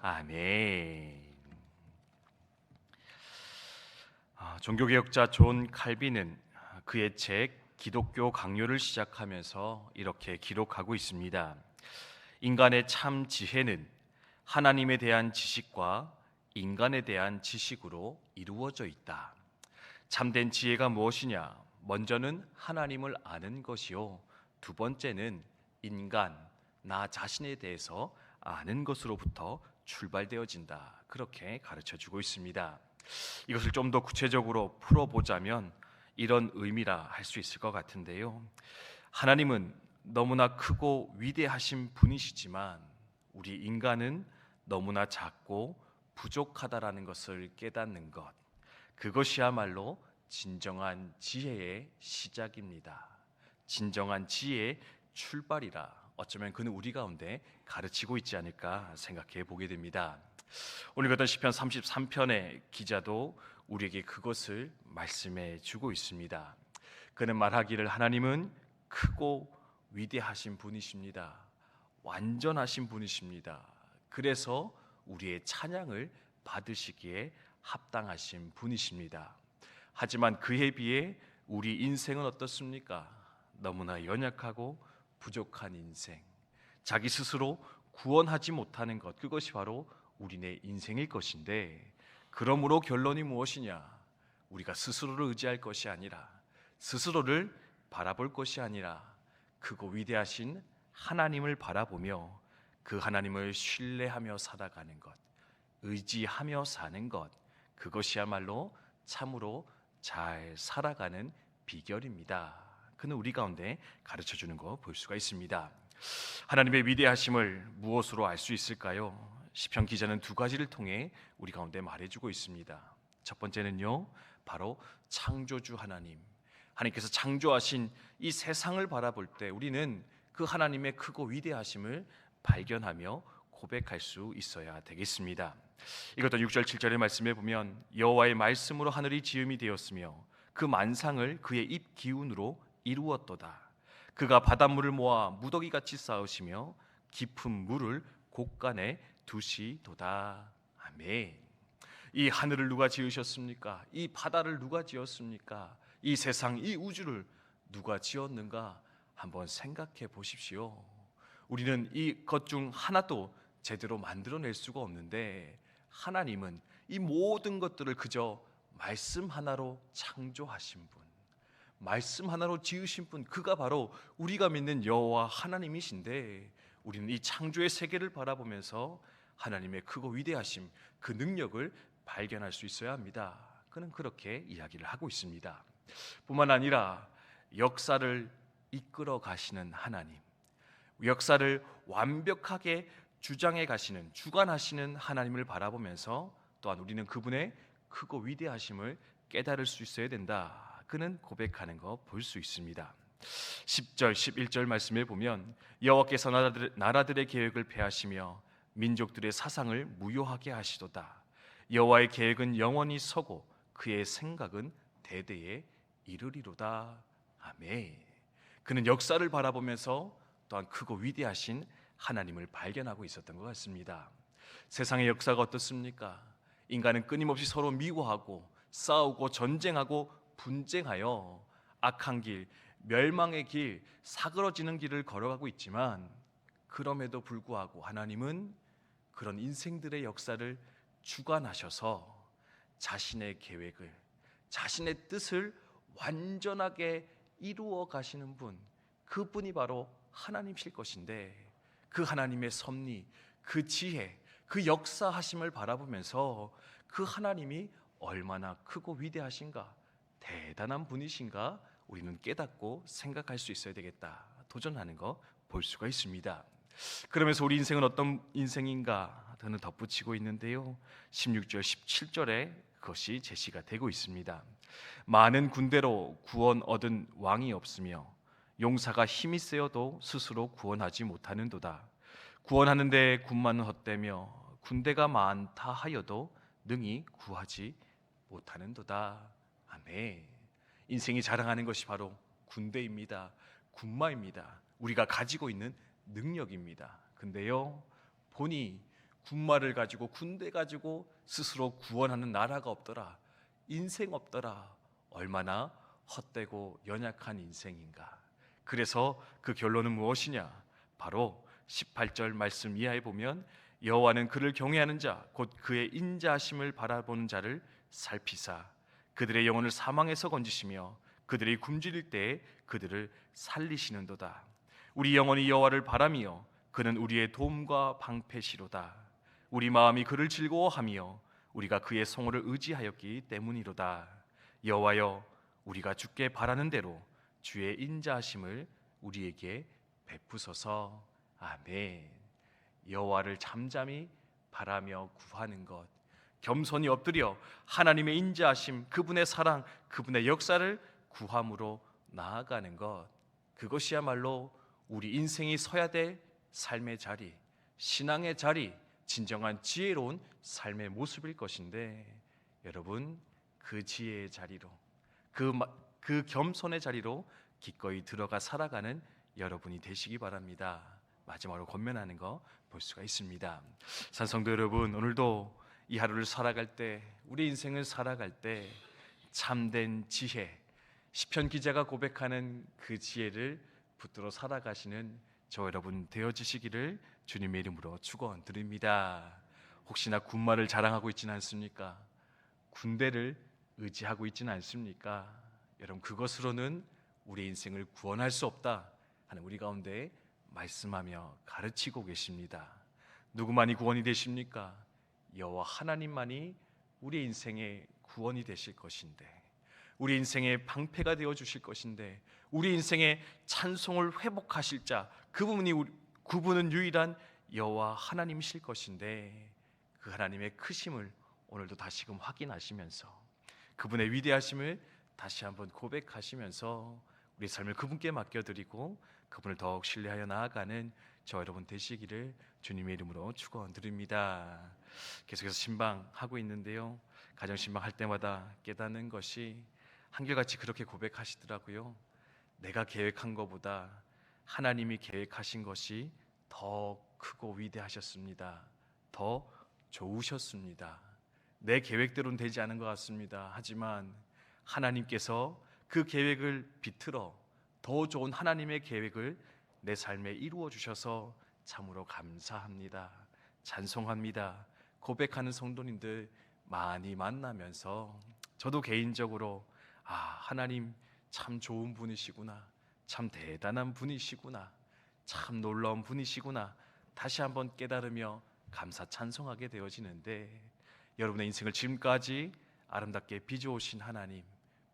아멘. 종교개혁자 존 칼빈은 그의 책 기독교 강요를 시작하면서 이렇게 기록하고 있습니다. 인간의 참 지혜는 하나님에 대한 지식과 인간에 대한 지식으로 이루어져 있다. 참된 지혜가 무엇이냐? 먼저는 하나님을 아는 것이요, 두 번째는 인간, 나 자신에 대해서 아는 것으로부터 출발되어진다. 그렇게 가르쳐주고 있습니다. 이것을 좀 더 구체적으로 풀어보자면 이런 의미라 할 수 있을 것 같은데요. 하나님은 너무나 크고 위대하신 분이시지만 우리 인간은 너무나 작고 부족하다라는 것을 깨닫는 것, 그것이야말로 진정한 지혜의 시작입니다. 진정한 지혜의 출발이라 어쩌면 그는 우리 가운데 가르치고 있지 않을까 생각해 보게 됩니다. 오늘 같은 시편 33편의 기자도 우리에게 그것을 말씀해 주고 있습니다. 그는 말하기를 하나님은 크고 위대하신 분이십니다. 완전하신 분이십니다. 그래서 우리의 찬양을 받으시기에 합당하신 분이십니다. 하지만 그에 비해 우리 인생은 어떻습니까? 너무나 연약하고 부족한 인생, 자기 스스로 구원하지 못하는 것, 그것이 바로 우리네 인생일 것인데, 그러므로 결론이 무엇이냐? 우리가 스스로를 의지할 것이 아니라, 스스로를 바라볼 것이 아니라 크고 위대하신 하나님을 바라보며 그 하나님을 신뢰하며 살아가는 것, 의지하며 사는 것, 그것이야말로 참으로 잘 살아가는 비결입니다. 그는 우리 가운데 가르쳐주는 거 볼 수가 있습니다. 하나님의 위대하심을 무엇으로 알 수 있을까요? 시편 기자는 두 가지를 통해 우리 가운데 말해주고 있습니다. 첫 번째는요, 바로 창조주 하나님께서 창조하신 이 세상을 바라볼 때 우리는 그 하나님의 크고 위대하심을 발견하며 고백할 수 있어야 되겠습니다. 이것도 6절 7절의 말씀에 보면 여호와의 말씀으로 하늘이 지음이 되었으며 그 만상을 그의 입 기운으로 이루었도다. 그가 바닷물을 모아 무더기같이 쌓으시며 깊은 물을 곳간에 두시도다. 아멘. 이 하늘을 누가 지으셨습니까? 이 바다를 누가 지었습니까? 이 세상, 이 우주를 누가 지었는가? 한번 생각해 보십시오. 우리는 이 것 중 하나도 제대로 만들어낼 수가 없는데 하나님은 이 모든 것들을 그저 말씀 하나로 창조하신 분, 말씀 하나로 지으신 분, 그가 바로 우리가 믿는 여호와 하나님이신데, 우리는 이 창조의 세계를 바라보면서 하나님의 크고 위대하심, 그 능력을 발견할 수 있어야 합니다. 그는 그렇게 이야기를 하고 있습니다. 뿐만 아니라 역사를 이끌어 가시는 하나님, 역사를 완벽하게 주장해 가시는, 주관하시는 하나님을 바라보면서 또한 우리는 그분의 크고 위대하심을 깨달을 수 있어야 된다. 그는 고백하는 거 볼 수 있습니다. 10절 11절 말씀에 보면 여호와께서 나라들의 계획을 폐하시며 민족들의 사상을 무효하게 하시도다. 여호와의 계획은 영원히 서고 그의 생각은 대대에 이르리로다. 아멘. 그는 역사를 바라보면서 또한 크고 위대하신 하나님을 발견하고 있었던 것 같습니다. 세상의 역사가 어떻습니까? 인간은 끊임없이 서로 미워하고 싸우고 전쟁하고 분쟁하여 악한 길, 멸망의 길, 사그러지는 길을 걸어가고 있지만 그럼에도 불구하고 하나님은 그런 인생들의 역사를 주관하셔서 자신의 계획을, 자신의 뜻을 완전하게 이루어 가시는 분, 그분이 바로 하나님이실 것인데, 그 하나님의 섭리, 그 지혜, 그 역사하심을 바라보면서 그 하나님이 얼마나 크고 위대하신가, 대단한 분이신가 우리는 깨닫고 생각할 수 있어야 되겠다, 도전하는 거 볼 수가 있습니다. 그러면서 우리 인생은 어떤 인생인가 저는 덧붙이고 있는데요, 16절 17절에 그것이 제시가 되고 있습니다. 많은 군대로 구원 얻은 왕이 없으며 용사가 힘이 세어도 스스로 구원하지 못하는도다. 구원하는데 군마는 헛되며 군대가 많다 하여도 능히 구하지 못하는도다. 아멘. 인생이 자랑하는 것이 바로 군대입니다. 군마입니다. 우리가 가지고 있는 능력입니다. 근데요, 본이 군말을 가지고 군대 가지고 스스로 구원하는 나라가 없더라. 인생 없더라. 얼마나 헛되고 연약한 인생인가. 그래서 그 결론은 무엇이냐? 바로 18절 말씀 이하에 보면 여호와는 그를 경외하는 자 곧 그의 인자하심을 바라보는 자를 살피사 그들의 영혼을 사망에서 건지시며 그들이 굶주릴 때에 그들을 살리시는도다. 우리 영혼이 여호와를 바라며 그는 우리의 도움과 방패시로다. 우리 마음이 그를 즐거워하며 우리가 그의 성호를 의지하였기 때문이로다. 여호와여, 우리가 주께 바라는 대로 주의 인자하심을 우리에게 베푸소서. 아멘. 여호와를 잠잠히 바라며 구하는 것, 겸손히 엎드려 하나님의 인자하심, 그분의 사랑, 그분의 역사를 구함으로 나아가는 것, 그것이야말로 우리 인생이 서야 될 삶의 자리, 신앙의 자리, 진정한 지혜로운 삶의 모습일 것인데, 여러분 그 지혜의 자리로, 그 겸손의 자리로 기꺼이 들어가 살아가는 여러분이 되시기 바랍니다. 마지막으로 권면하는 거 볼 수가 있습니다. 산성도 여러분, 오늘도 이 하루를 살아갈 때, 우리 인생을 살아갈 때 참된 지혜, 시편 기자가 고백하는 그 지혜를 붙들어 살아가시는 저 여러분 되어지시기를 주님의 이름으로 축원드립니다. 혹시나 군말을 자랑하고 있지는 않습니까? 군대를 의지하고 있지는 않습니까? 여러분, 그것으로는 우리 인생을 구원할 수 없다 하는 우리 가운데 말씀하며 가르치고 계십니다. 누구만이 구원이 되십니까? 여호와 하나님만이 우리 인생의 구원이 되실 것인데, 우리 인생의 방패가 되어 주실 것인데, 우리 인생의 찬송을 회복하실 자, 그분은 유일한 여호와 하나님이실 것인데, 그 하나님의 크심을 오늘도 다시금 확인하시면서 그분의 위대하심을 다시 한번 고백하시면서 우리 삶을 그분께 맡겨드리고 그분을 더욱 신뢰하여 나아가는 저 여러분 되시기를 주님의 이름으로 축원드립니다. 계속해서 신방하고 있는데요, 가정 신방할 때마다 깨닫는 것이 한결같이 그렇게 고백하시더라고요. 내가 계획한 것보다 하나님이 계획하신 것이 더 크고 위대하셨습니다. 더 좋으셨습니다. 내 계획대로는 되지 않은 것 같습니다. 하지만 하나님께서 그 계획을 비틀어 더 좋은 하나님의 계획을 내 삶에 이루어 주셔서 참으로 감사합니다. 찬송합니다. 고백하는 성도님들 많이 만나면서 저도 개인적으로 하나님 참 좋은 분이시구나, 참 대단한 분이시구나, 참 놀라운 분이시구나 다시 한번 깨달으며 감사 찬송하게 되어지는데, 여러분의 인생을 지금까지 아름답게 빚어오신 하나님,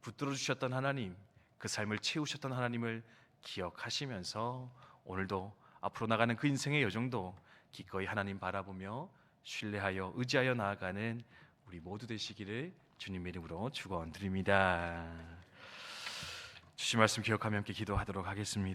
붙들어 주셨던 하나님, 그 삶을 채우셨던 하나님을 기억하시면서 오늘도 앞으로 나가는 그 인생의 여정도 기꺼이 하나님 바라보며 신뢰하여 의지하여 나아가는 우리 모두 되시기를 주님의 이름으로 축원드립니다. 주신 말씀 기억하며 함께 기도하도록 하겠습니다.